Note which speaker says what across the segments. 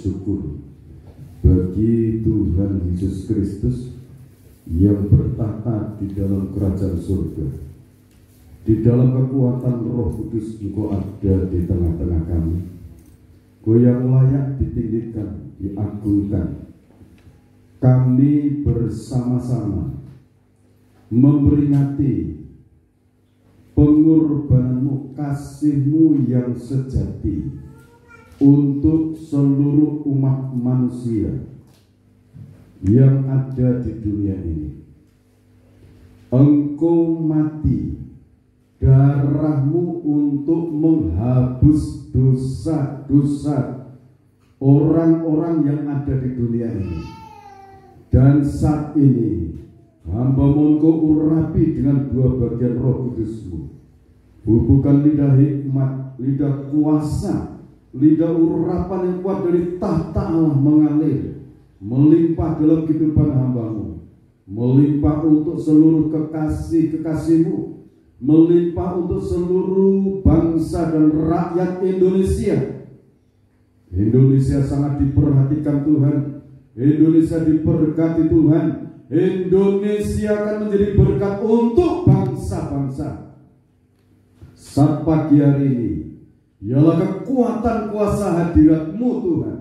Speaker 1: bersyukur bagi Tuhan Yesus Kristus yang bertahta di dalam kerajaan surga. Di dalam kekuatan Roh Kudus Engkau ada di tengah-tengah kami. Engkau yang layak ditinggikan, diagungkan. Kami bersama-sama memperingati pengorbananmu, kasihmu yang sejati untuk seluruh umat manusia yang ada di dunia ini. Engkau mati, darahmu untuk menghapus dosa-dosa orang-orang yang ada di dunia ini. Dan saat ini hamba-Mu Engkau urapi dengan dua bagian Roh Kudus-Mu. Bubuhkan lidah hikmat, lidah kuasa, lidah urapan yang kuat dari tahta Allah mengalir, melimpah dalam kehidupan hamba-Mu, melimpah untuk seluruh kekasih-kekasih-Mu, melimpah untuk seluruh bangsa dan rakyat Indonesia. Indonesia sangat diperhatikan Tuhan. Indonesia diberkati Tuhan. Indonesia akan menjadi berkat untuk bangsa-bangsa. Saat pagi hari ini ialah kekuatan kuasa hadirat-Mu Tuhan,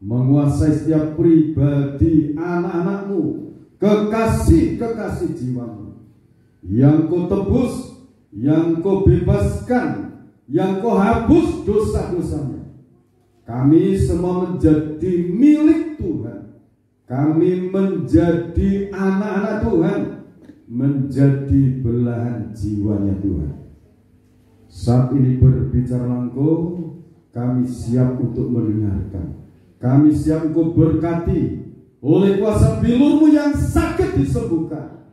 Speaker 1: menguasai setiap pribadi, anak-anak-Mu, kekasih-kekasih jiwa-Mu, yang Kau tebus, yang Kau bebaskan, yang Kau hapus dosa-dosanya. Kami semua menjadi milik Tuhan. Kami menjadi anak-anak Tuhan, menjadi belahan jiwanya Tuhan. Saat ini berbicara Engkau, kami siap untuk mendengarkan. Kami siap Engkau berkati oleh kuasa bilur-Mu yang sakit disembuhkan.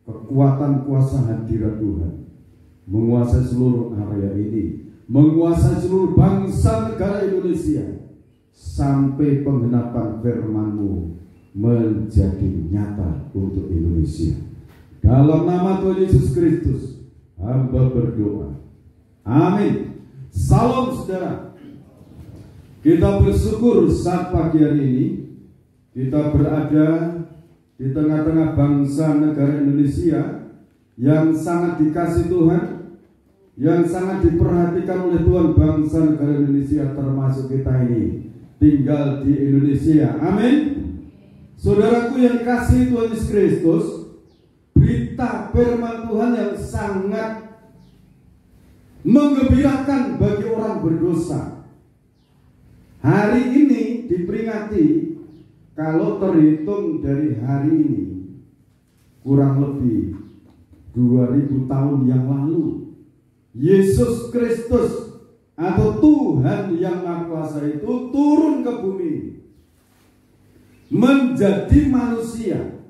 Speaker 1: Kekuatan kuasa hadirat Tuhan menguasai seluruh area ini, menguasai seluruh bangsa negara Indonesia, sampai penggenapan firman-Mu menjadi nyata untuk Indonesia. Dalam nama Tuhan Yesus Kristus, hamba berdoa. Amin. Salam saudara. Kita bersyukur saat pagi hari ini kita berada di tengah-tengah bangsa negara Indonesia yang sangat dikasihi Tuhan, yang sangat diperhatikan oleh Tuhan. Bangsa negara Indonesia termasuk kita ini tinggal di Indonesia. Amin. Saudaraku yang dikasihi Tuhan Yesus Kristus, berita firman Tuhan yang sangat menggembirakan bagi orang berdosa. Hari ini diperingati, kalau terhitung dari hari ini, kurang lebih 2000 tahun yang lalu, Yesus Kristus atau Tuhan yang Maha Kuasa itu turun ke bumi, menjadi manusia.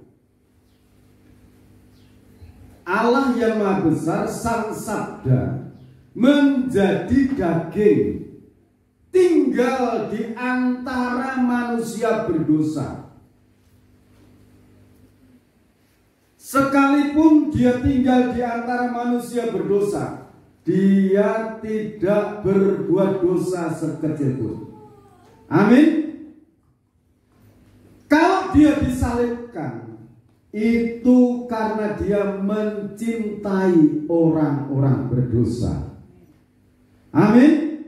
Speaker 1: Allah yang Maha Besar, Sang Sabda, menjadi daging, tinggal di antara manusia berdosa. Sekalipun dia tinggal di antara manusia berdosa, dia tidak berbuat dosa sekecil pun. Amin. Kalau dia disalibkan, itu karena dia mencintai orang-orang berdosa. Amin.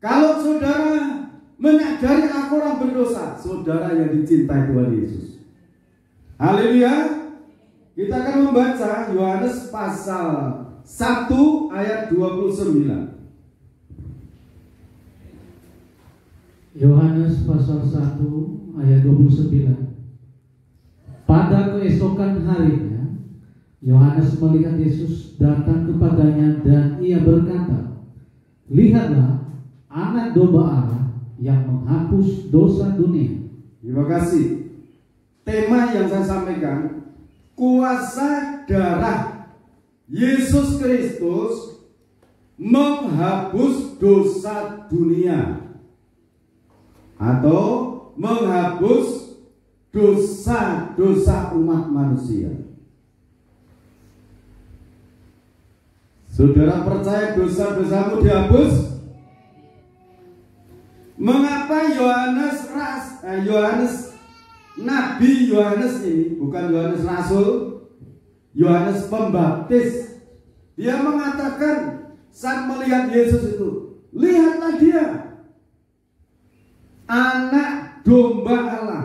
Speaker 1: Kalau saudara menyadari aku orang berdosa, saudara yang dicintai Tuhan Yesus. Haleluya. Kita akan membaca Yohanes pasal 1 ayat 29.
Speaker 2: Yohanes pasal 1 ayat 29. Pada keesokan harinya, Yohanes melihat Yesus datang kepadanya dan ia berkata, "Lihatlah anak domba Allah yang menghapus dosa dunia."
Speaker 1: Terima kasih. Tema yang saya sampaikan, kuasa darah Yesus Kristus menghapus dosa dunia, atau menghapus dosa-dosa umat manusia. Saudara percaya dosa-dosamu dihapus? Mengapa Nabi Yohanes ini, bukan Yohanes Rasul, Yohanes Pembaptis, dia mengatakan saat melihat Yesus itu, lihatlah dia, anak domba Allah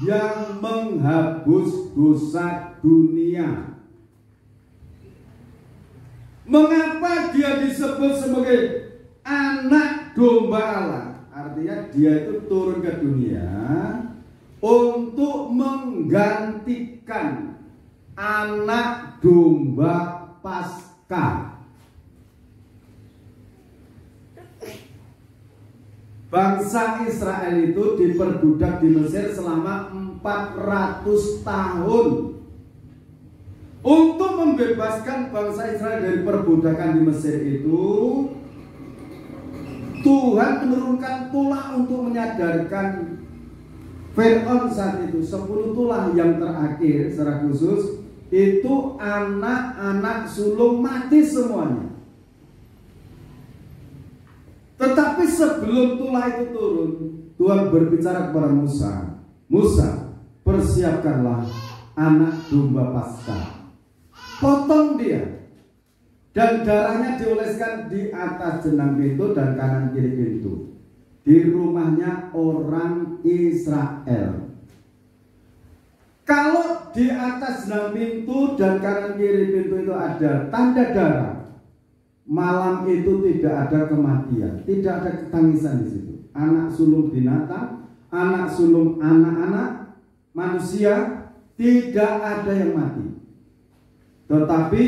Speaker 1: yang menghapus dosa dunia. Mengapa dia disebut sebagai anak domba Allah? Artinya dia itu turun ke dunia untuk menggantikan anak domba Paskah. Bangsa Israel itu diperbudak di Mesir selama 400 tahun. Untuk membebaskan bangsa Israel dari perbudakan di Mesir itu, Tuhan menurunkan tulah untuk menyadarkan Fir'aun saat itu. 10 tulah yang terakhir secara khusus itu anak-anak sulung mati semuanya. Tetapi sebelum tulah itu turun, Tuhan berbicara kepada Musa, Musa, persiapkanlah anak domba Paskah, potong dia, dan darahnya dioleskan di atas jenang pintu dan kanan kiri pintu di rumahnya orang Israel. Kalau di atas jenang pintu dan kanan kiri pintu itu ada tanda darah, malam itu tidak ada kematian, tidak ada ketangisan di situ. Anak sulung binatang, anak sulung anak-anak manusia, tidak ada yang mati. Tetapi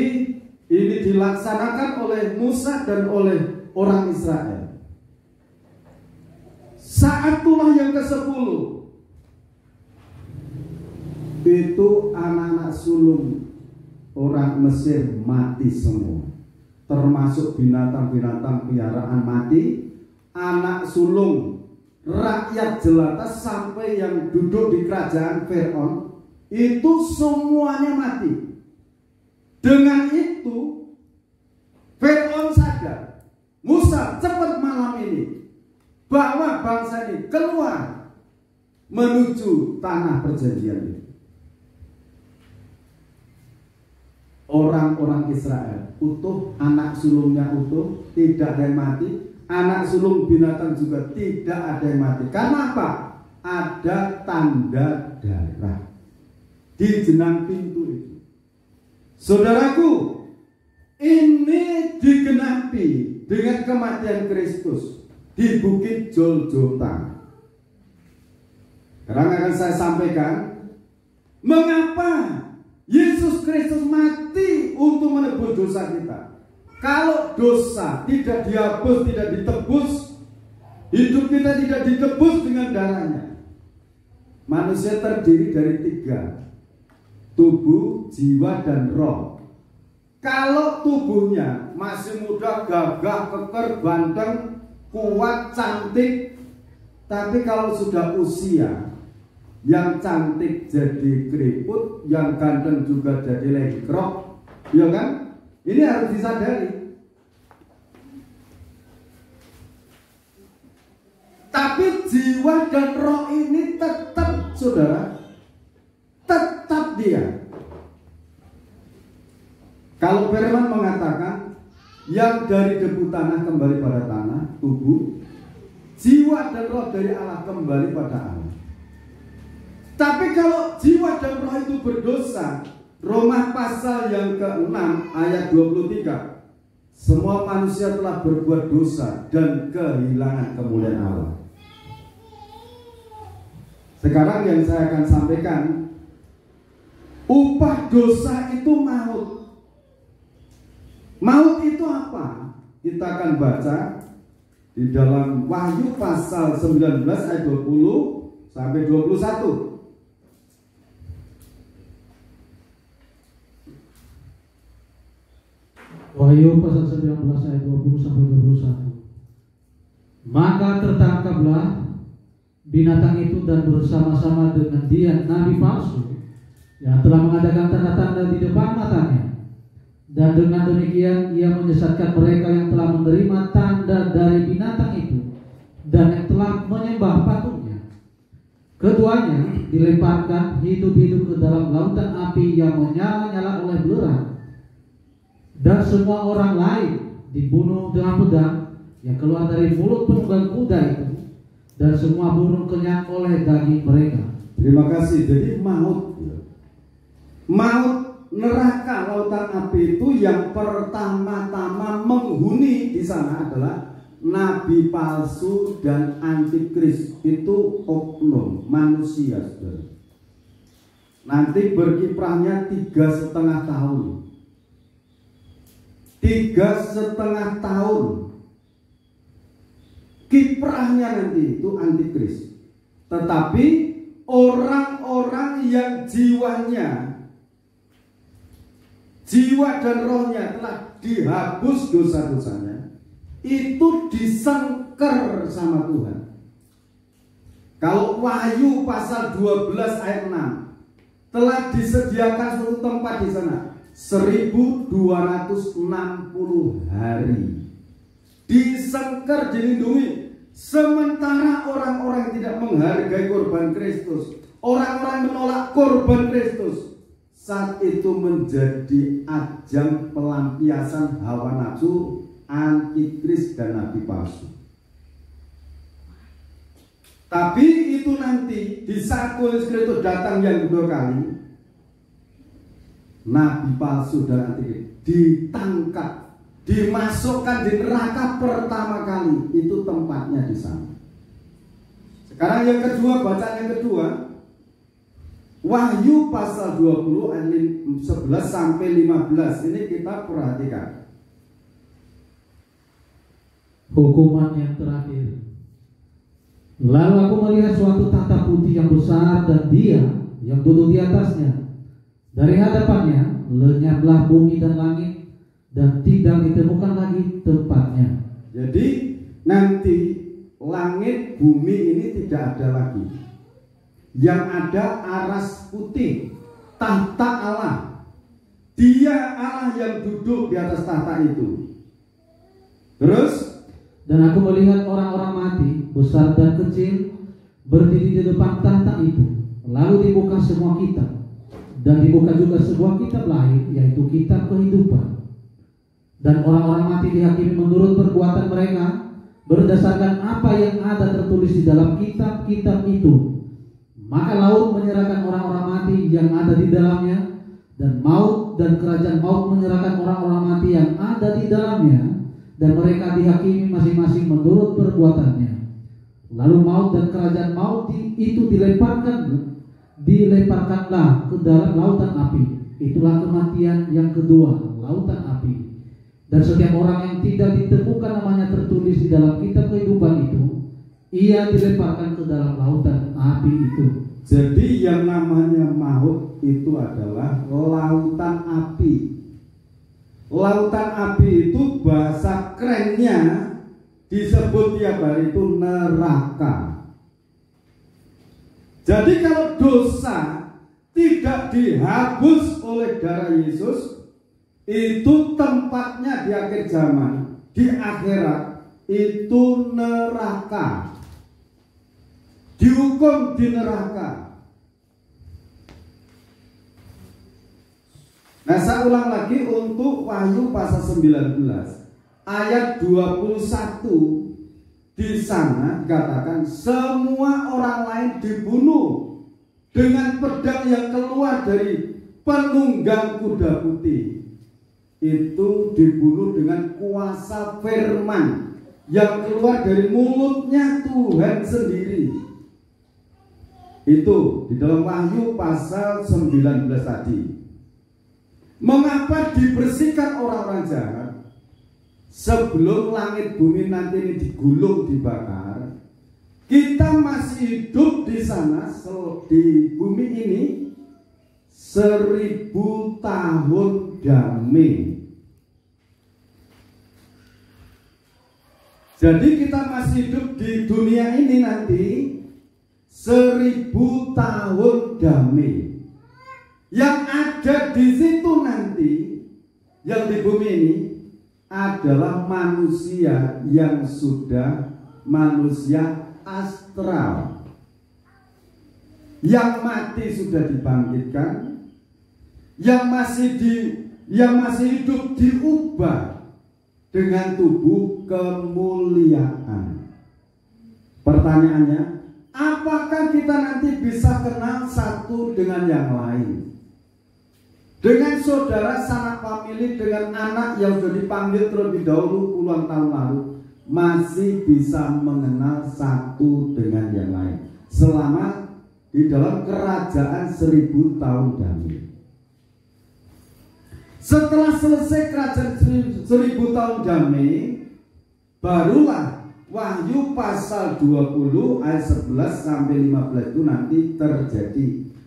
Speaker 1: ini dilaksanakan oleh Musa dan oleh orang Israel. Saat tulah yang ke-10 itu anak-anak sulung orang Mesir mati semua, termasuk binatang-binatang piaraan mati, anak sulung rakyat jelata sampai yang duduk di kerajaan Fir'aun itu semuanya mati. Dengan itu Fir'aun sadar, Musa cepat malam ini bawa bangsa ini keluar menuju tanah perjanjian ini. Orang-orang Israel utuh, anak sulungnya utuh, tidak ada yang mati. Anak sulung binatang juga tidak ada yang mati. Karena apa? Ada tanda darah di jenang pintu itu. Saudaraku, ini digenapi dengan kematian Kristus di Bukit Golgota. Sekarang akan saya sampaikan mengapa Yesus Kristus mati untuk menebus dosa kita. Kalau dosa tidak dihapus, tidak ditebus, hidup kita tidak ditebus dengan darahnya. Manusia terdiri dari 3, tubuh, jiwa, dan roh. Kalau tubuhnya masih muda, gagah, keker, banteng, kuat, cantik, tapi kalau sudah usia, yang cantik jadi keriput, yang ganteng juga jadi lengkrok, ya kan? Ini harus disadari. Tapi jiwa dan roh ini tetap, saudara, tetap dia. Kalau firman mengatakan yang dari debu tanah kembali pada tanah, tubuh, jiwa dan roh dari Allah kembali pada Allah. Tapi kalau jiwa dan roh itu berdosa, Roma pasal yang ke-6 ayat 23, semua manusia telah berbuat dosa dan kehilangan kemuliaan Allah. Sekarang yang saya akan sampaikan, upah dosa itu maut. Maut itu apa? Kita akan baca di dalam Wahyu pasal 19 ayat 20 sampai 21.
Speaker 2: Wahyu pasal 19 ayat 20 sampai 21. Maka tertangkaplah binatang itu dan bersama-sama dengan dia nabi palsu yang telah mengadakan tanda-tanda di depan matanya, dan dengan demikian ia menyesatkan mereka yang telah menerima tanda dari binatang itu dan yang telah Keduanya dilemparkan hidup-hidup ke dalam lautan api yang menyala-nyala oleh belerang. Dan semua orang lain dibunuh dengan pedang yang keluar dari mulut penunggang kuda itu, dan semua burung kenyang oleh daging mereka.
Speaker 1: Terima kasih. Jadi maut neraka lautan api itu yang pertama-tama menghuni di sana adalah nabi palsu dan antikris. Itu oknum manusia, saudara. Nanti berkiprahnya 3,5 tahun. 3,5 tahun kiprahnya nanti itu antikris. Tetapi orang-orang yang jiwa dan rohnya telah dihapus dosa-dosanya, itu disengker sama Tuhan. Kalau Wahyu pasal 12 ayat 6, telah disediakan suatu tempat di sana 1260 hari. Disengker, dilindungi. Sementara orang-orang tidak menghargai korban Kristus, orang-orang menolak korban Kristus, saat itu menjadi ajang pelampiasan hawa nafsu antikris dan nabi palsu. Tapi itu nanti di saat Kristus datang yang kedua kali, nabi palsu dan antikris ditangkap, dimasukkan di neraka pertama kali. Itu tempatnya di sana. Sekarang yang kedua, bacaan yang kedua, Wahyu pasal 20 ayat 11 sampai 15. Ini kita perhatikan.
Speaker 2: Hukuman yang terakhir. Lalu aku melihat suatu tahta putih yang besar dan Dia yang duduk di atasnya. Dari hadapannya lenyaplah bumi dan langit, dan tidak ditemukan lagi tempatnya. Jadi
Speaker 1: nanti langit bumi ini tidak ada lagi. Yang ada aras putih, tahta Allah. Dia Allah yang duduk di atas tahta itu. Terus,
Speaker 2: dan aku melihat orang-orang mati, besar dan kecil, berdiri di depan tahta itu. Lalu dibuka semua kitab, dan dibuka juga sebuah kitab lain, yaitu kitab kehidupan. Dan orang-orang mati dihakimi menurut perbuatan mereka, berdasarkan apa yang ada tertulis di dalam kitab-kitab itu. Maka laut menyerahkan orang-orang mati yang ada di dalamnya, dan maut dan kerajaan maut menyerahkan orang-orang mati yang ada di dalamnya, dan mereka dihakimi masing-masing menurut perbuatannya. Lalu maut dan kerajaan maut itu dilemparkanlah ke dalam lautan api. Itulah kematian yang kedua, lautan api. Dan setiap orang yang tidak ditemukan namanya tertulis di dalam kitab kehidupan itu, ia dilemparkan ke dalam lautan api itu.
Speaker 1: Jadi yang namanya maut itu adalah lautan api. Lautan api itu bahasa kerennya disebut tiap hari itu neraka. Jadi kalau dosa tidak dihapus oleh darah Yesus, itu tempatnya di akhir zaman, di akhirat, itu neraka. Dihukum di neraka. Nah, saya ulang lagi untuk Wahyu pasal 19 ayat 21. Di sana dikatakan semua orang lain dibunuh dengan pedang yang keluar dari penunggang kuda putih. Itu dibunuh dengan kuasa firman yang keluar dari mulutnya Tuhan sendiri. Itu di dalam Wahyu pasal 19 tadi. Mengapa dibersihkan orang-orang jahat sebelum langit bumi nanti ini digulung, dibakar? Kita masih hidup di sana, di bumi ini 1000 tahun damai. Jadi kita masih hidup di dunia ini nanti 1000 tahun damai. Yang ada di situ nanti, yang di bumi ini adalah manusia yang sudah manusia astral. yang mati sudah dibangkitkan, yang masih hidup diubah dengan tubuh kemuliaan. Pertanyaannya, apakah kita nanti bisa kenal satu dengan yang lain? Dengan saudara sanak famili, dengan anak yang sudah dipanggil terlebih dahulu puluhan tahun lalu, masih bisa mengenal satu dengan yang lain selama di dalam kerajaan 1000 tahun damai. Setelah selesai kerajaan 1000 tahun damai, barulah Wahyu pasal 20 ayat 11 sampai 15 itu nanti terjadi.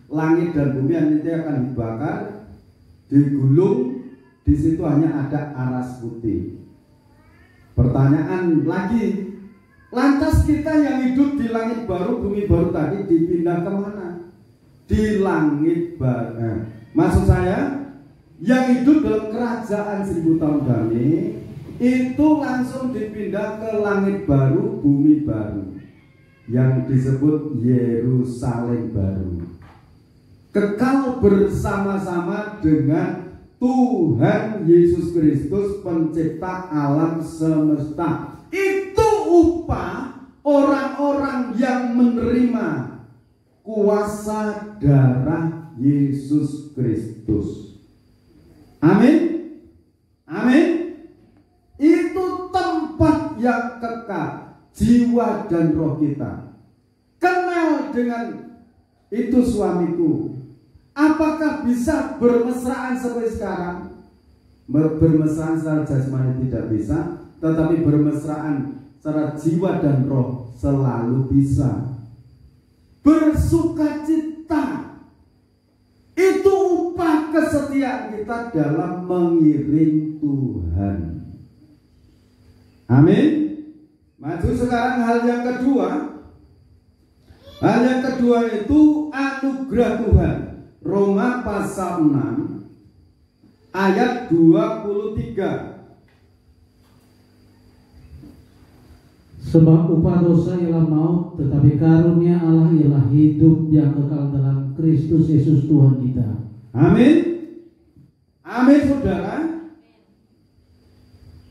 Speaker 1: Langit dan bumi nanti akan dibakar, digulung, di situ hanya ada aras putih. Pertanyaan lagi, lantas kita yang hidup di langit baru, bumi baru tadi dipindah kemana? Di langit baru. Maksud saya, yang hidup dalam kerajaan 1000 tahun damai itu langsung dipindah ke langit baru, bumi baru, yang disebut Yerusalem baru. Kekal bersama-sama dengan Tuhan Yesus Kristus, pencipta alam semesta. Itu upah orang-orang yang menerima kuasa darah Yesus Kristus. Amin. Amin. Itu tempat yang kekal, jiwa dan roh kita. Kenal dengan itu suamiku. Apakah bisa bermesraan seperti sekarang? Bermesraan secara jasmani tidak bisa, tetapi bermesraan secara jiwa dan roh selalu bisa. Bersukacita, itu upah kesetiaan kita dalam mengiring Tuhan. Amin. Maju sekarang hal yang kedua. Hal yang kedua itu anugerah Tuhan. Roma pasal 6 ayat 23.
Speaker 2: Sebab upah dosa ialah maut, tetapi karunia Allah ialah hidup yang kekal dalam Kristus Yesus Tuhan kita.
Speaker 1: Amin. Amin, saudara.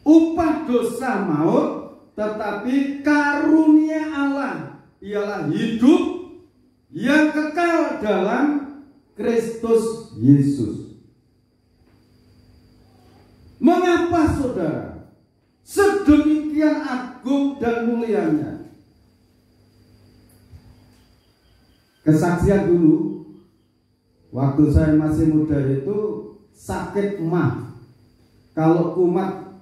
Speaker 1: Upah dosa maut, tetapi karunia Allah ialah hidup yang kekal dalam Kristus Yesus. Mengapa saudara sedemikian agung dan mulianya? Kesaksian dulu, waktu saya masih muda itu sakit mah. Kalau kumat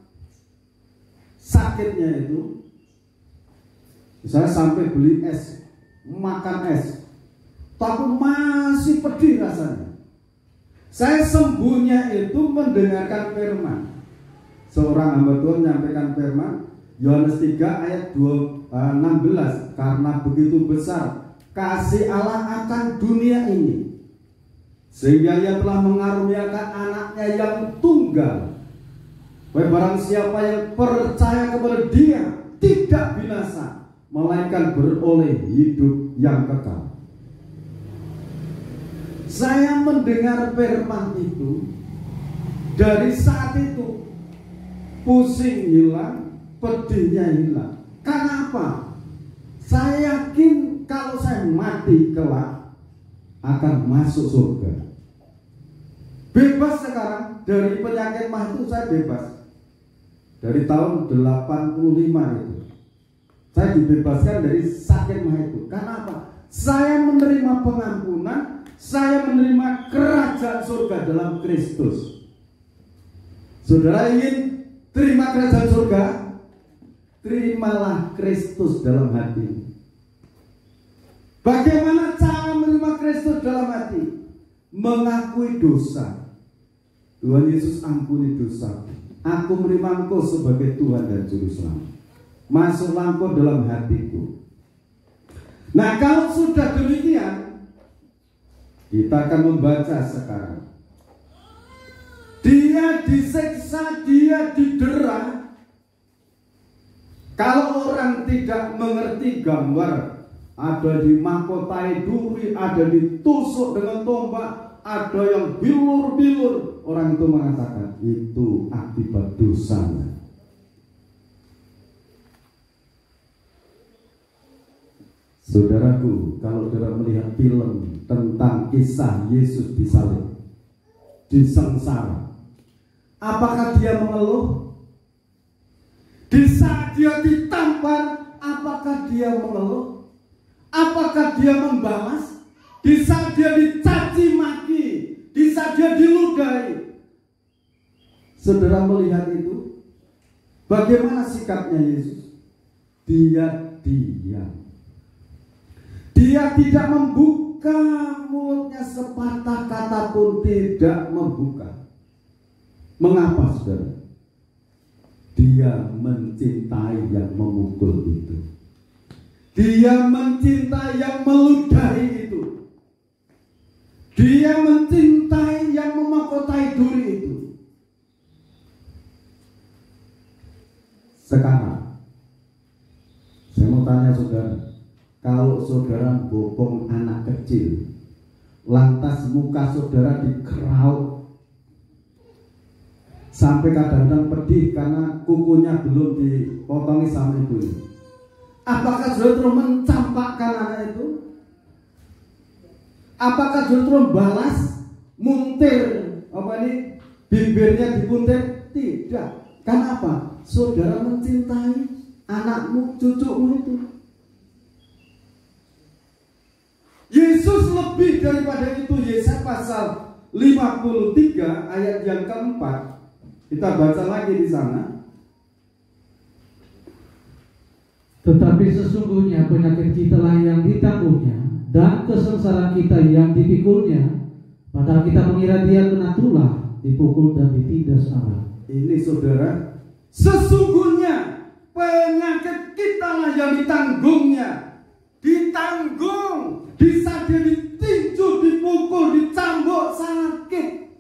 Speaker 1: sakitnya itu, saya sampai beli es, makan es, tapi masih pedih rasanya. Saya sembuhnya itu mendengarkan firman. Seorang hamba Tuhan menyampaikan firman, Yohanes 3 ayat 16, karena begitu besar kasih Allah akan dunia ini, sehingga Ia telah mengaruniakan anaknya yang tunggal, supaya barang siapa yang percaya kepada Dia tidak binasa, melainkan beroleh hidup yang kekal. Saya mendengar firman itu, dari saat itu pusing hilang, pedihnya hilang. Kenapa? Saya yakin kalau saya mati kelak akan masuk surga. Bebas sekarang dari penyakit mah itu, saya bebas. Dari tahun 85 itu saya dibebaskan dari sakit mah itu. Kenapa? Saya menerima pengampunan, saya menerima kerajaan surga dalam Kristus. Saudara ingin terima kerajaan surga? Terimalah Kristus dalam hati. Bagaimana cara menerima Kristus dalam hati? Mengakui dosa. Tuhan Yesus, ampuni dosa. Aku menerima Engkau sebagai Tuhan dan Juru Selamat. Masuklah Engkau dalam hatiku. Nah, kalau sudah demikian, kita akan membaca sekarang. Dia disiksa, dia didera. Kalau orang tidak mengerti gambar ada dimahkotai duri, ada ditusuk dengan tombak, ada yang bilur-bilur. Orang itu mengatakan itu akibat dosanya. Saudaraku, kalau saudara melihat film tentang kisah Yesus disalib, disengsara, apakah dia mengeluh? Di saat dia ditampar, apakah dia mengeluh? Apakah dia membalas? Di saat dia dicaci maki, di saat dia diludahi, saudara melihat itu, bagaimana sikapnya Yesus? Dia diam. Dia tidak membuka mulutnya, sepatah kata pun tidak membuka. Mengapa, saudara? Dia mencintai yang memukul itu. Dia mencintai yang meludahi itu. Dia mencintai yang memahkotai duri itu. Sekarang saya mau tanya saudara, kalau saudara bopong anak kecil, lantas muka saudara dikeraut sampai kadang-kadang pedih karena kukunya belum dipotongi sama ibunya, apakah saudara terus mencampakkan anak itu? Apakah saudara terus balas, muntir, bibirnya dipuntir? Tidak. Kenapa? Saudara mencintai anakmu, cucumu itu. Yesus lebih daripada itu. Yesaya pasal 53 ayat yang keempat. Kita baca lagi di sana.
Speaker 2: Tetapi sesungguhnya penyakit kitalah yang ditanggungnya, dan kesengsaraan kita yang dipikulnya. Padahal kita mengira dia kena tulah, dipukul dan ditindas Allah. Ini saudara,
Speaker 1: sesungguhnya penyakit kitalah yang ditanggungnya. Ditanggung, di saat dia ditinju, dipukul, dicambuk, sakit.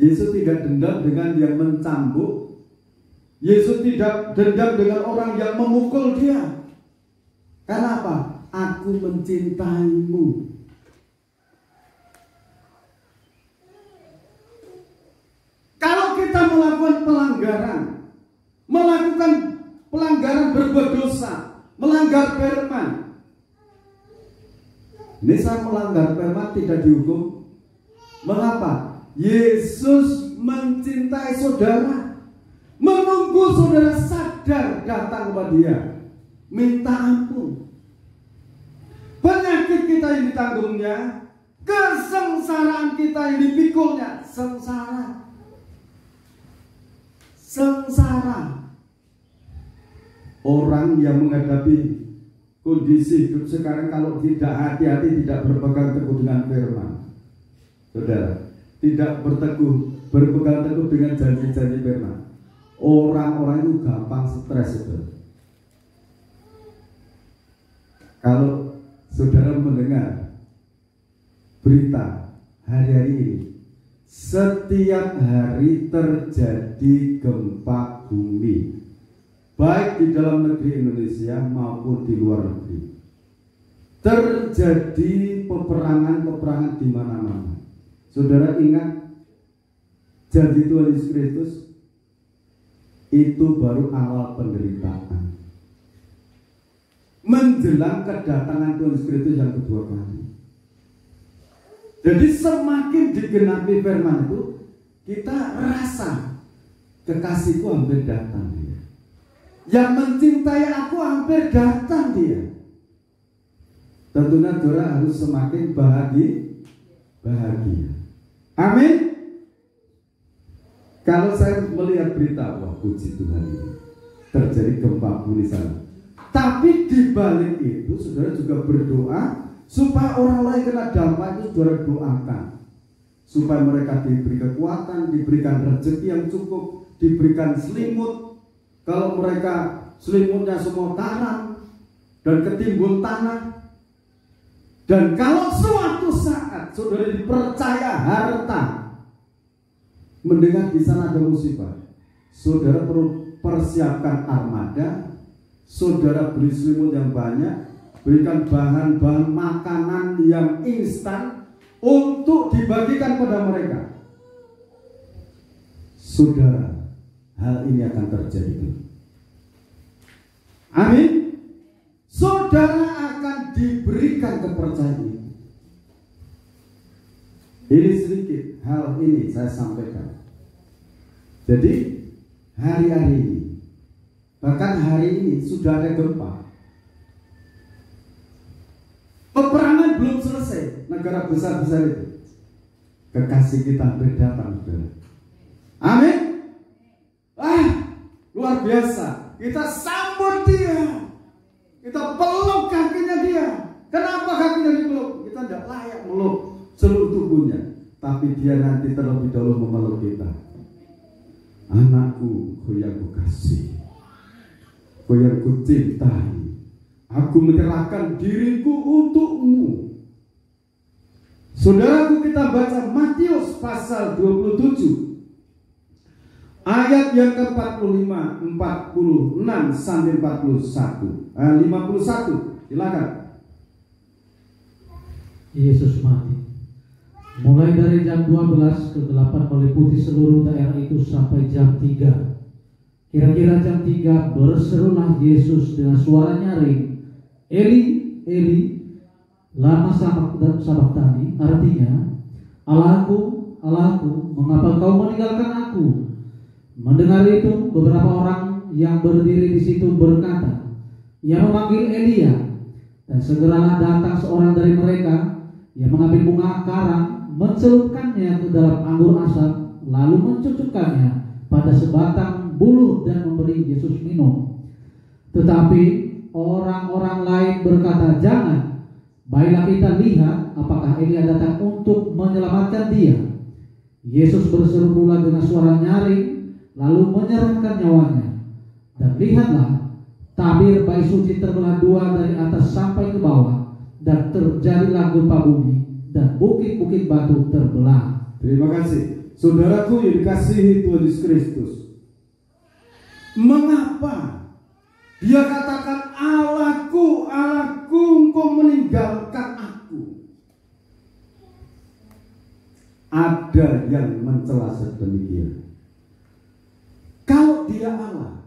Speaker 1: Yesus tidak dendam dengan yang mencambuk. Yesus tidak dendam dengan orang yang memukul dia. Kenapa? Aku mencintaimu. Kalau kita melakukan pelanggaran berbuat dosa, melanggar firman. Ini saya melanggar firman tidak dihukum. Mengapa? Yesus mencintai saudara, menunggu saudara sadar datang kepada dia, minta ampun. Penyakit kita yang ditanggungnya, kesengsaraan kita yang dipikulnya, sengsara. Orang yang menghadapi kondisi hidup sekarang, kalau tidak hati-hati, tidak berpegang teguh dengan firman, saudara, tidak berpegang teguh dengan janji-janji firman, orang-orang itu gampang stres itu. Kalau saudara mendengar berita hari-hari ini, setiap hari terjadi gempa bumi, baik di dalam negeri Indonesia maupun di luar negeri. Terjadi peperangan di mana-mana. Saudara ingat janji Tuhan Yesus Kristus itu baru awal penderitaan, menjelang kedatangan Tuhan Yesus Kristus yang kedua kali. Jadi semakin digenapi firman itu, kita rasa kekasihku hampir datang dia. Yang mencintai aku hampir datang dia. Tentunya saudara harus semakin bahagia. Amin. Kalau saya melihat berita, wah puji Tuhan ini terjadi gempa bumi sana. Tapi di balik itu saudara juga berdoa supaya orang lain kena dampak itu saudara doakan, supaya mereka diberi kekuatan, diberikan rezeki yang cukup, diberikan selimut. Kalau mereka selimutnya semua karang dan ketimbun tanah. Dan kalau suatu saat saudara dipercaya harta, mendengar di sana ada musibah, saudara perlu persiapkan armada, saudara beli selimut yang banyak, berikan bahan-bahan makanan yang instan untuk dibagikan pada mereka. Saudara, hal ini akan terjadi. Amin. Saudara akan diberikan kepercayaan ini. Ini sedikit hal ini saya sampaikan. Jadi hari-hari ini, bahkan hari ini sudah ada gempa. Peperangan belum selesai, negara besar-besar itu. Kekasih kita hampir datang, saudara. Amin. Luar biasa. Kita sambut dia. Kita peluk kakinya dia. Kenapa kakinya dipeluk? Kita tidak layak meluk seluruh tubuhnya, tapi dia nanti terlebih dahulu memeluk kita. Anakku, kau yang kukasih, kau yang kucintai, aku menyerahkan diriku untukmu. Saudaraku, kita baca Matius pasal 27 ayat yang ke-45, 46 sampai 51, 51. Silakan.
Speaker 2: Yesus mati. Mulai dari jam 12 kegelapan meliputi seluruh daerah itu sampai jam 3. Kira-kira jam 3 berserulah Yesus dengan suara nyaring, Eli, Eli, lama sabachthani, artinya, Allahku, Allahku, mengapa kau meninggalkan aku? Mendengar itu, beberapa orang yang berdiri di situ berkata, ia memanggil Elia. Dan segeralah datang seorang dari mereka yang mengambil bunga karang, mencelupkannya ke dalam anggur asam, lalu mencucukkannya pada sebatang buluh dan memberi Yesus minum. Tetapi orang-orang lain berkata, jangan, baiklah kita lihat apakah Elia datang untuk menyelamatkan dia. Yesus berseru pula dengan suara nyaring, lalu menyerahkan nyawanya. Dan lihatlah, tabir bait suci terbelah dua dari atas sampai ke bawah, dan terjadilah gempa bumi, dan bukit-bukit batu terbelah.
Speaker 1: Terima kasih. Saudaraku yang dikasihi Tuhan Yesus Kristus, mengapa dia katakan Allahku, Allahku, engkau meninggalkan aku? Ada yang mencela sedemikian. Kalau dia Allah,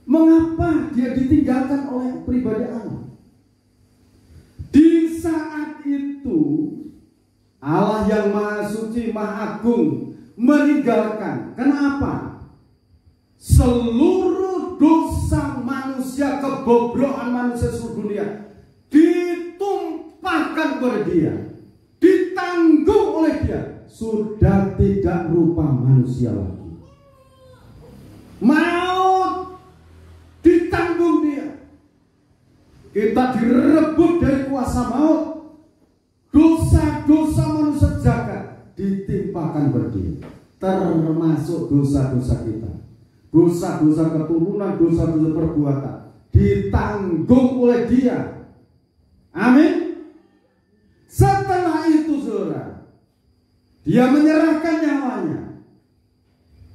Speaker 1: mengapa dia ditinggalkan oleh pribadi Allah? Di saat itu Allah yang Maha Suci, Maha Agung meninggalkan. Kenapa? Seluruh dosa manusia, kebobrokan manusia seluruh dunia ditumpahkan kepada dia, ditanggung oleh dia. Sudah tidak rupa manusia lagi. Maut ditanggung dia. Kita direbut dari kuasa maut. Dosa-dosa manusia jagat ditimpakan berdiri, termasuk dosa-dosa kita, dosa-dosa keturunan, dosa-dosa perbuatan ditanggung oleh dia. Amin. Setelah itu saudara, dia menyerahkan nyawanya.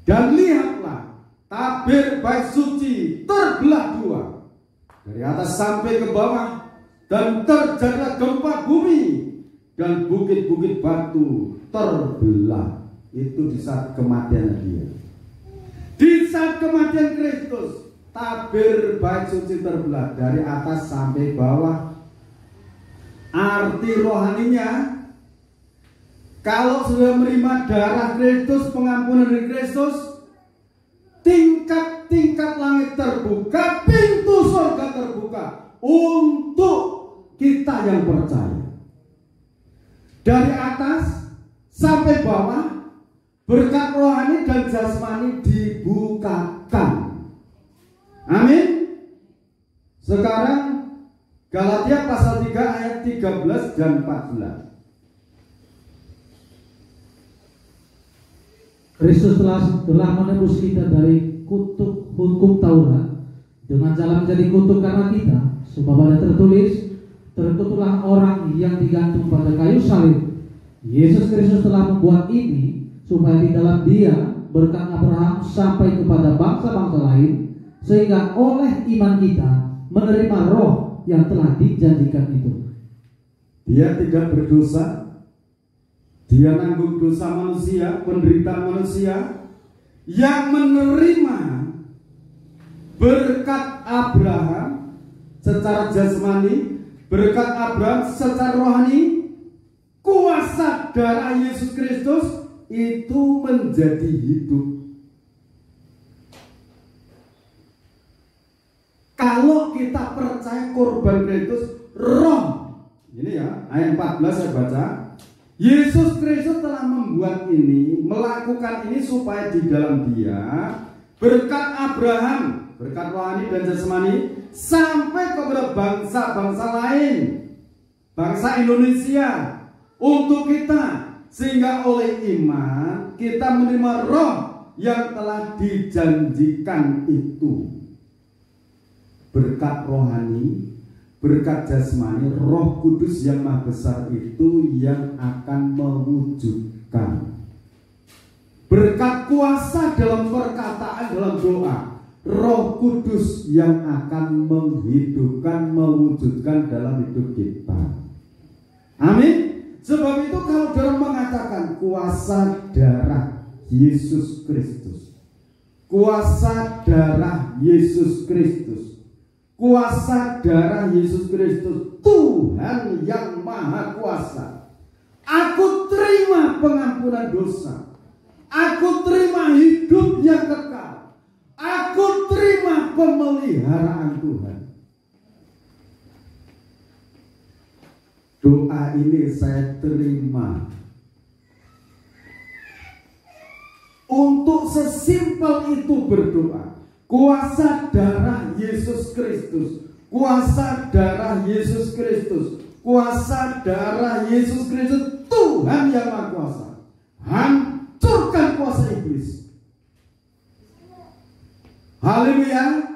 Speaker 1: Dan lihatlah, tabir bait suci terbelah dua dari atas sampai ke bawah, dan terjadilah gempa bumi, dan bukit-bukit batu terbelah. Itu di saat kematian dia. Di saat kematian Kristus, tabir bait suci terbelah dari atas sampai bawah. Arti rohaninya, kalau sudah menerima darah Kristus, pengampunan dari Kristus, tingkat-tingkat langit terbuka, pintu surga terbuka untuk kita yang percaya. Dari atas sampai bawah, berkat rohani dan jasmani dibukakan. Amin. Sekarang Galatia pasal 3 ayat 13 dan 14.
Speaker 2: Kristus telah menebus kita dari kutuk hukum Taurat dengan jalan menjadi kutuk karena kita, sebab ada tertulis, terkutuklah orang yang digantung pada kayu salib. Yesus Kristus telah membuat ini supaya di dalam dia berkat Abraham sampai kepada bangsa-bangsa lain, sehingga oleh iman kita menerima roh yang telah dijanjikan itu.
Speaker 1: Dia tidak berdosa. Dia nanggung dosa manusia, penderitaan manusia, yang menerima berkat Abraham secara jasmani, berkat Abraham secara rohani, kuasa darah Yesus Kristus itu menjadi hidup. Kalau kita percaya korban Kristus, roh, ini ya, ayat 14 saya baca. Yesus Kristus telah membuat ini, melakukan ini supaya di dalam Dia berkat Abraham, berkat rohani dan jasmani, sampai kepada bangsa-bangsa lain, bangsa Indonesia, untuk kita, sehingga oleh iman kita menerima roh yang telah dijanjikan itu. Berkat rohani, berkat jasmani, Roh Kudus yang Maha Besar itu yang akan mewujudkan. Berkat kuasa dalam perkataan, dalam doa, Roh Kudus yang akan menghidupkan, mewujudkan dalam hidup kita. Amin. Sebab itu kalau dalam mengatakan kuasa darah Yesus Kristus, kuasa darah Yesus Kristus, kuasa darah Yesus Kristus, Tuhan yang Maha Kuasa. Aku terima pengampunan dosa. Aku terima hidup yang kekal. Aku terima pemeliharaan Tuhan. Doa ini saya terima. Untuk sesimpel itu berdoa. Kuasa darah Yesus Kristus, kuasa darah Yesus Kristus, kuasa darah Yesus Kristus, Tuhan yang Maha Kuasa. Hancurkan kuasa iblis. Haleluya.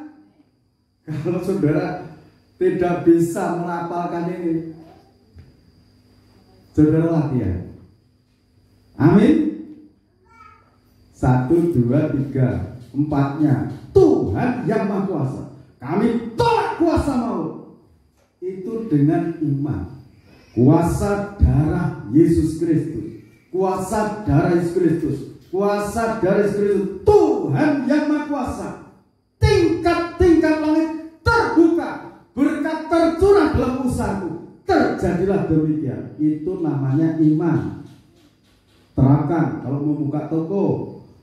Speaker 1: Kalau saudara tidak bisa melafalkan ini, saudara latihan. Amin. 1, 2, 3, 4-nya. Tuhan yang Maha Kuasa. Kami tolak kuasa maut. Itu dengan iman. Kuasa darah Yesus Kristus, kuasa darah Yesus Kristus, kuasa darah Yesus Kristus, Tuhan yang Maha Kuasa. Tingkat-tingkat langit terbuka, berkat tercurah dalam usahaku. Terjadilah demikian. Itu namanya iman. Terapkan kalau mau buka toko,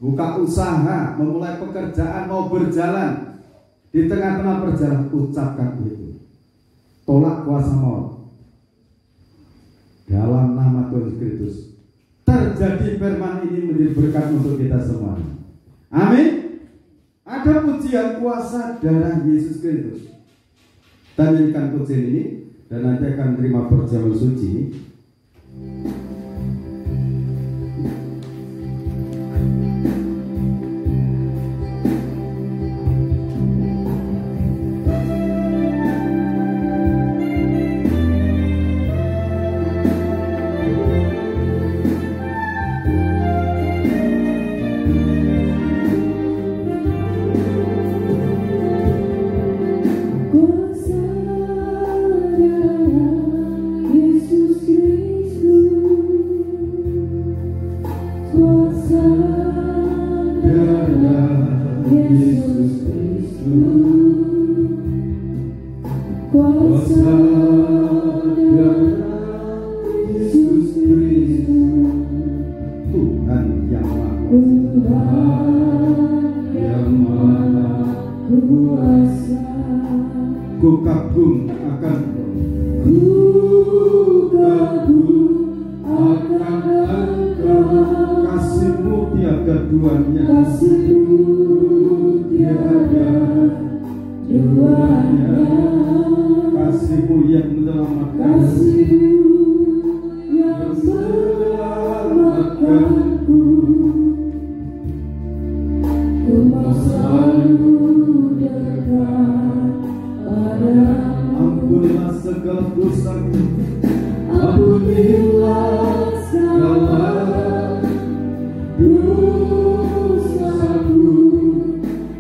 Speaker 1: buka usaha, memulai pekerjaan, mau berjalan. Di tengah-tengah perjalanan ucapkan itu. Tolak kuasa maut. Dalam nama Tuhan Kristus. Terjadi firman ini menjadi berkat untuk kita semua. Amin. Ada pujian kuasa darah Yesus Kristus. Dan nyanyikan pujian ini, dan nanti akan terima perjamuan suci.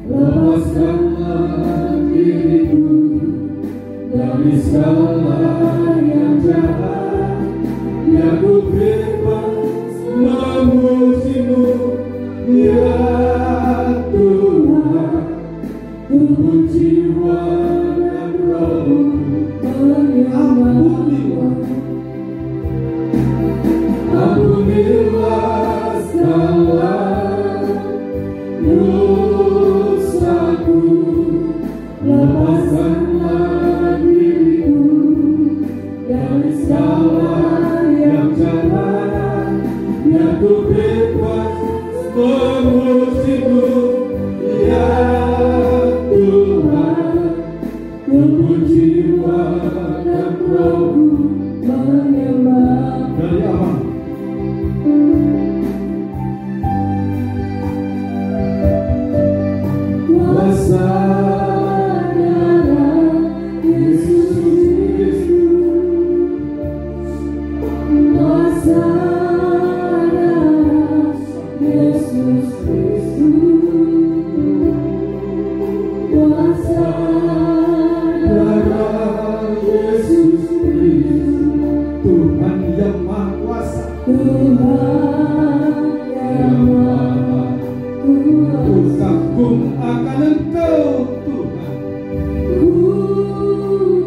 Speaker 3: Lepaskanlah
Speaker 1: dosaku, lepaskanlah diriku dari segala yang jahat, biar ku bebas memujimu, ya Tuhan. Tubuh, jiwa, dan rohku menyembah. Dari apa? Kuasa darah Yesus Kristus, kuasa darah Yesus Kristus, kuasa darah Yesus Kristus. Tuhan yang Maha Kuasa, Tuhan yang Maha Kuasa. Ku kagum akan Engkau Tuhan, ku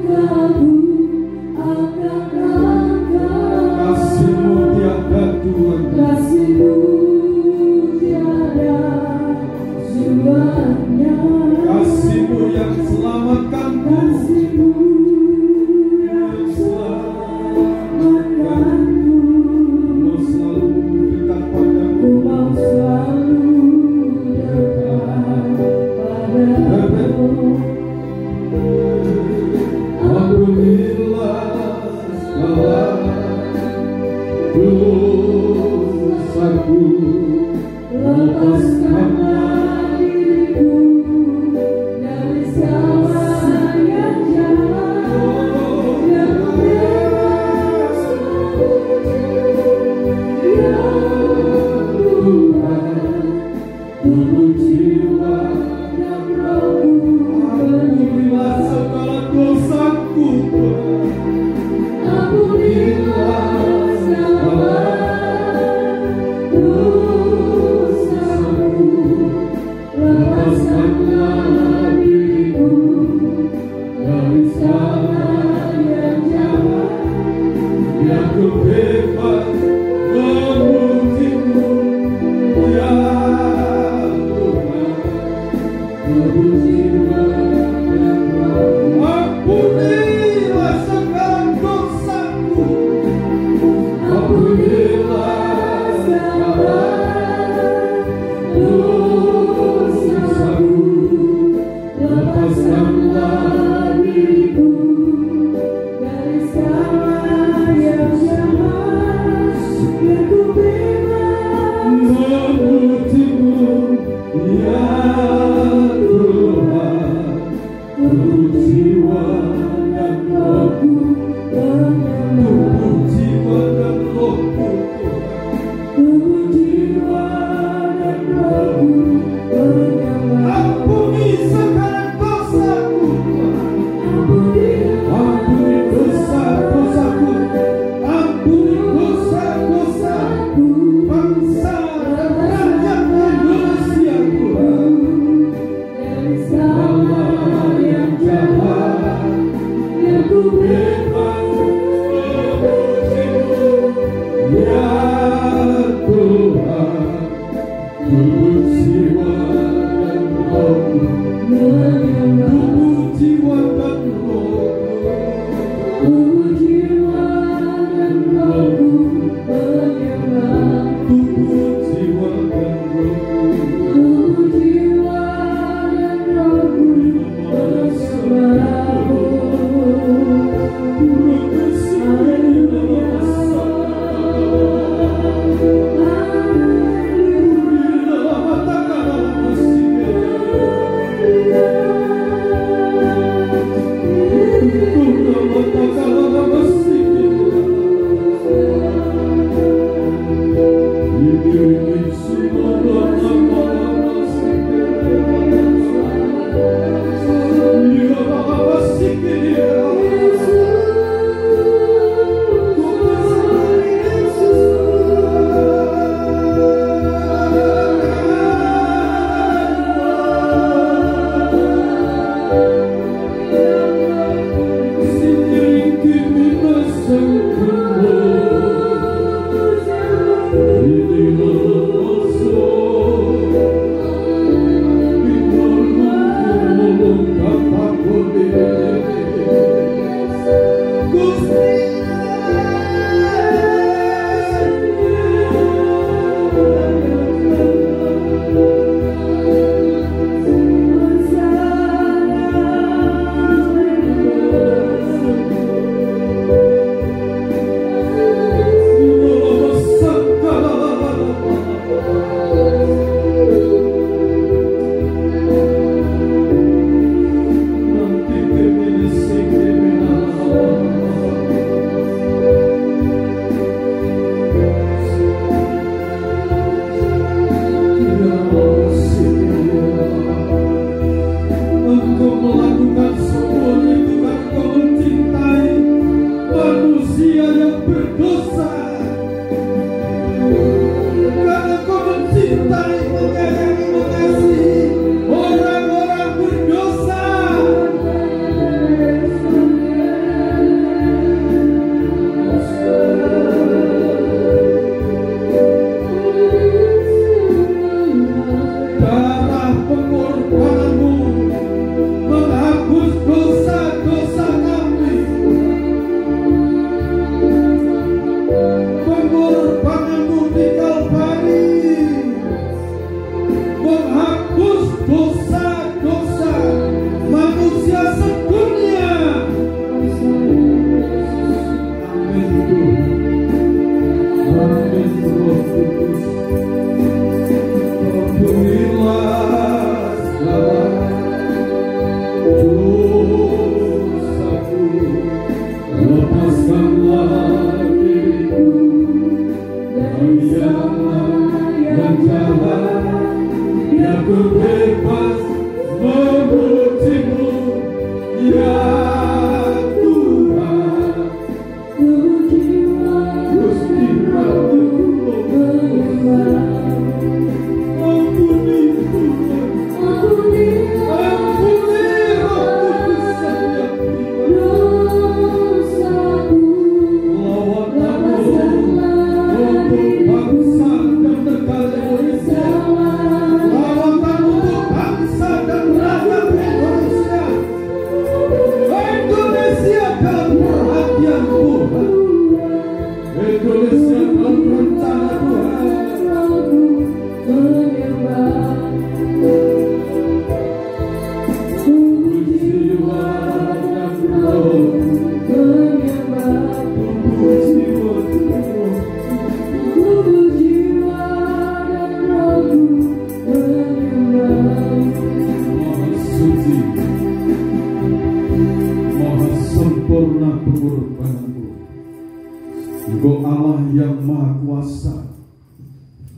Speaker 1: kagum akan Engkau. Kasih-Mu tiada duanya, Kasih-Mu tiada duanya. Kasih-Mu yang selamatkan, Kasih-Mu yang selamatkanku. Mau selalu dekat padamu, mau selalu dekat padamu. Ampunilah segala dosaku, lepaskanlah diriku dari segala yang jahat, yang bebas ya Tuhan. Tubuh, jiwa, dan rohku, ampunilah segala dosaku, ampunilah segala dosaku, lepaskanlah diriku dari segala yang jahat, biar ku bebas memujimu, ya Tuhan. Tubuh, jiwa, dan rohku, ampunilah segala dosaku, ampunilah segala dosaku, lepaskanlah diriku dari segala yang jahat, biar ku bebas memujimu, ya Tuhan.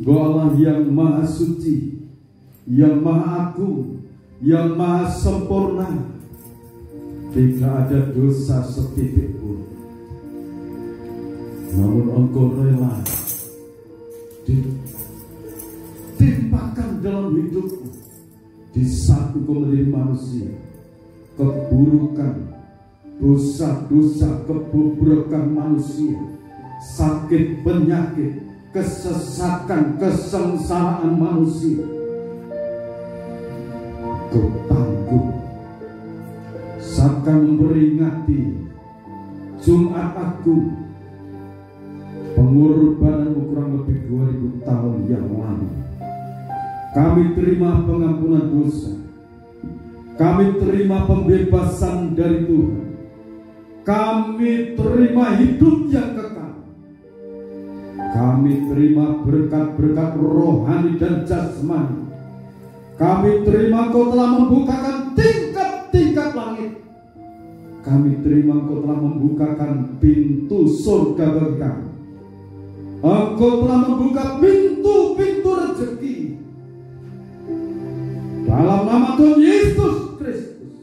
Speaker 1: Engkau Allah yang maha suci, yang maha agung, yang maha sempurna. Tidak ada dosa setitik pun. Namun Engkau rela ditimpakan dalam hidupmu. Di saat Engkau menjadi manusia, keburukan, dosa-dosa, kebobrokan manusia, sakit, penyakit, kesesakan, kesengsaraan manusia, Kau tangguh. Saat memperingati Jumat Agung, pengorbananmu kurang lebih 2000 tahun yang lalu, kami terima pengampunan dosa, kami terima pembebasan dari Tuhan, kami terima hidup yang kekal, kami terima berkat-berkat rohani dan jasmani, kami terima Kau telah membukakan tingkat-tingkat langit, kami terima Engkau telah membukakan pintu surga bagi kami, Engkau telah membuka pintu-pintu rezeki. Dalam nama Tuhan Yesus Kristus,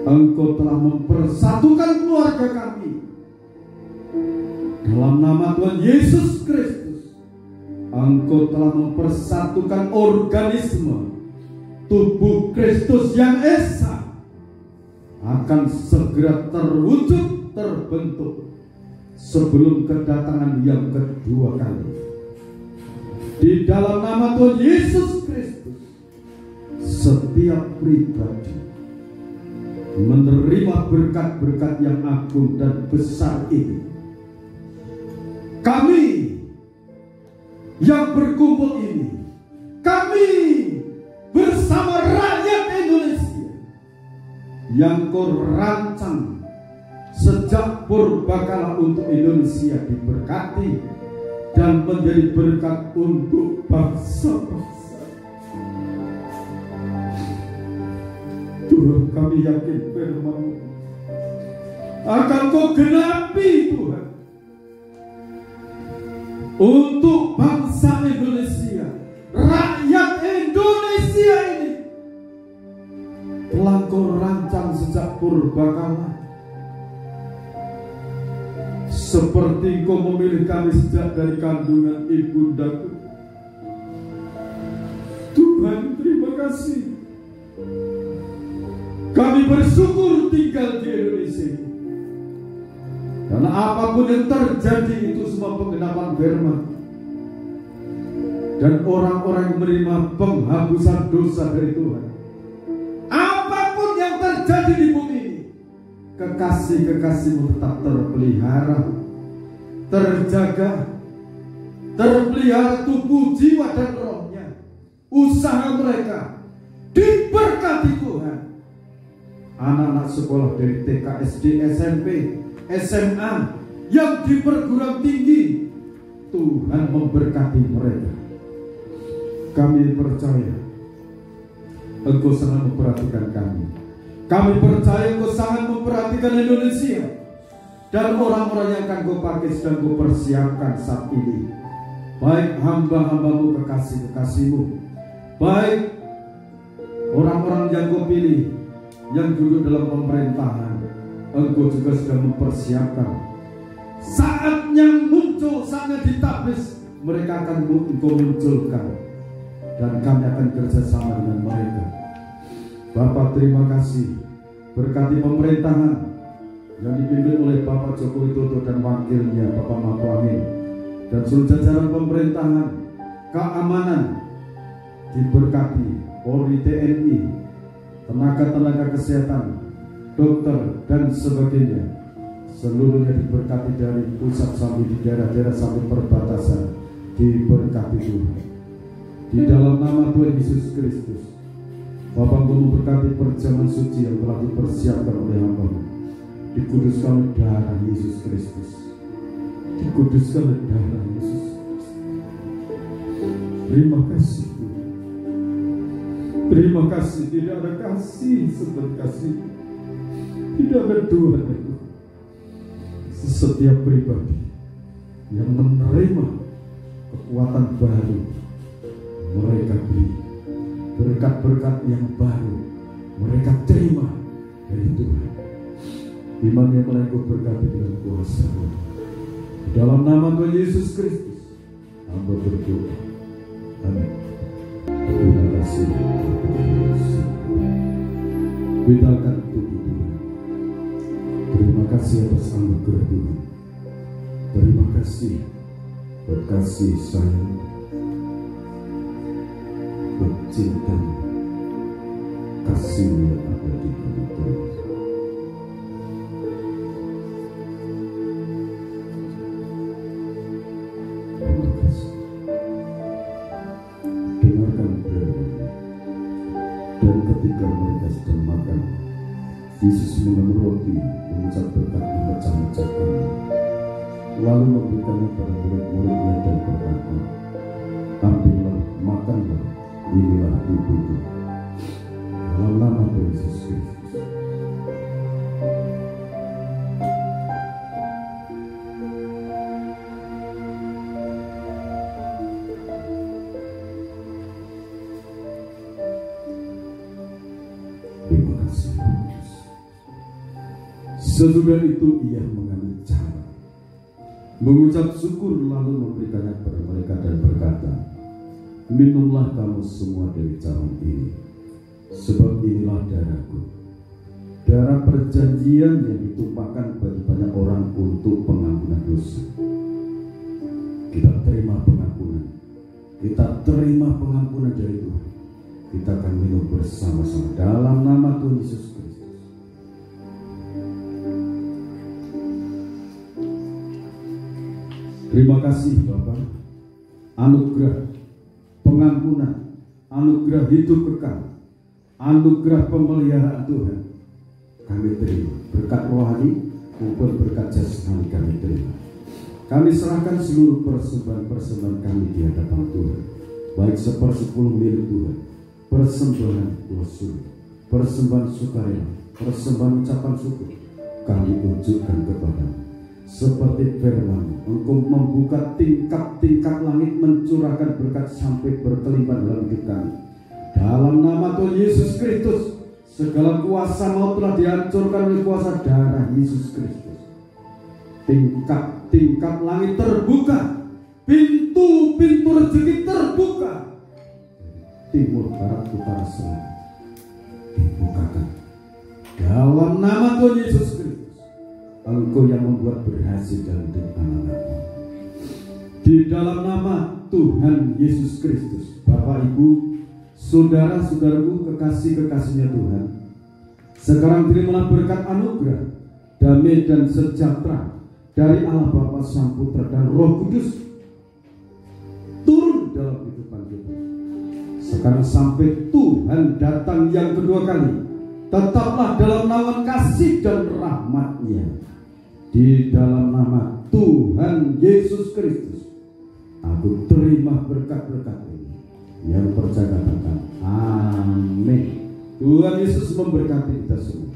Speaker 1: Engkau telah mempersatukan keluarga kami. Dalam nama Tuhan Yesus Kristus, Engkau telah mempersatukan organisme tubuh Kristus yang esa, akan segera terwujud, terbentuk sebelum kedatangan yang kedua kali. Di dalam nama Tuhan Yesus Kristus, setiap pribadi menerima berkat-berkat yang agung dan besar ini. Kami yang berkumpul ini, kami bersama rakyat Indonesia yang Kau rancang sejak purbakala untuk Indonesia diberkati dan menjadi berkat untuk bangsa-bangsa. Tuhan, kami yakin firman-Mu akan Kau genapi, Tuhan, untuk bangsa Indonesia. Rakyat Indonesia ini telah Kau rancang sejak purbakala, seperti Kau memilih kami sejak dari kandungan ibundaku. Tuhan, terima kasih. Kami bersyukur tinggal di Indonesia ini. Karena apapun yang terjadi itu semua penggenapan firman. Dan orang-orang yang menerima penghapusan dosa dari Tuhan. Apapun yang terjadi di bumi ini, kekasih-kekasih-Mu tetap terpelihara, terjaga, terpelihara tubuh, jiwa, dan rohnya. Usaha mereka diberkati Tuhan. Anak-anak sekolah dari TK, SD, SMP, SMA yang di perguruan tinggi, Tuhan memberkati mereka. Kami percaya Engkau sangat memperhatikan kami. Kami percaya Engkau sangat memperhatikan Indonesia dan orang-orang yang akan Kau pakai sedang Kau persiapkan saat ini. Baik hamba-hamba-Mu, kekasih-kekasih-Mu, baik orang-orang yang Kau pilih yang duduk dalam pemerintahan, Engkau juga sudah mempersiapkan. Saatnya muncul, saatnya ditabis, mereka akan Engkau munculkan, dan kami akan kerjasama dengan mereka. Bapak, terima kasih. Berkati pemerintahan yang dipimpin oleh Bapak Joko Widodo dan wakilnya Bapak Mahfud Amin, dan seluruh jajaran pemerintahan, keamanan diberkati, Polri, TNI, tenaga-tenaga kesehatan, dokter, dan sebagainya. Seluruhnya diberkati dari pusat sampai di daerah-daerah sampai perbatasan. Diberkati Tuhan. Di dalam nama Tuhan Yesus Kristus, Bapa memberkati perjamuan suci yang telah dipersiapkan oleh hamba-Mu. Dikuduskan oleh darah Yesus Kristus. Dikuduskan oleh darah Yesus Kristus. Terima kasih Tuhan. Terima kasih. Tidak ada kasih seperti kasih. Tidak ada Tuhan itu. Setiap pribadi yang menerima kekuatan baru mereka beri, berkat-berkat yang baru mereka terima dari Tuhan. Iman yang mulai berkati dengan kuasa Tuhan. Dalam nama Tuhan Yesus Kristus, hamba berdoa. Amin. Terima kasih. Kita akan tubuh Tuhan. Terima kasih atas anugerah Tuhan. Terima kasih buat kasih sayang, buat cinta, kasih yang ada di kami terus. Terima kasih. Dengarkan firman, dan ketika mereka sedang makan, Yesus mengambil roti, mengucap berkat, memecah-mecahkannya, lalu memberikannya pada murid-muridnya dan berkata, ambillah, makanlah, inilah tubuhku. Dalam nama Tuhan Yesus Kristus. Terima kasih. Sesudah itu ia mengambil cara, mengucap syukur, lalu memberikannya kepada mereka dan berkata, minumlah kamu semua dari carung ini, sebab inilah darahku, darah perjanjian yang ditumpahkan bagi banyak orang untuk pengampunan dosa. Kita terima pengampunan, kita terima pengampunan dari Tuhan. Kita akan minum bersama-sama dalam nama Tuhan Yesus Kristus. Terima kasih Bapak, anugerah pengampunan, anugerah hidup kekal, anugerah pemeliharaan Tuhan kami terima. Berkat rohani maupun berkat jasmani kami terima. Kami serahkan seluruh persembahan kami di hadapan Tuhan, baik 1/10 milik Tuhan, persembahan dosa, persembahan sukarela, persembahan ucapan syukur, kami tunjukkan kepada-Mu. Seperti firman, Engkau membuka tingkap-tingkap langit, mencurahkan berkat sampai berkelimpahan dalam hidup kami. Dalam nama Tuhan Yesus Kristus, segala kuasa maut telah dihancurkan oleh kuasa darah Yesus Kristus. Tingkap-tingkap langit terbuka, pintu-pintu rezeki terbuka, timur, barat, utara, selatan dibukakan. Dalam nama Tuhan Yesus Kristus, Engkau yang membuat berhasil dalam hidup anak-Mu. Di dalam nama Tuhan Yesus Kristus, Bapak Ibu, saudara-saudaraku, kekasih-kekasihnya Tuhan, sekarang terimalah berkat anugerah, damai dan sejahtera dari Allah Bapa, Sang Putra dan Roh Kudus turun dalam kehidupan kita. Sekarang sampai Tuhan datang yang kedua kali, tetaplah dalam naungan kasih dan rahmat-Nya. Di dalam nama Tuhan Yesus Kristus, aku terima berkat-berkat ini. Yang percaya katakan amin. Tuhan Yesus memberkati kita semua.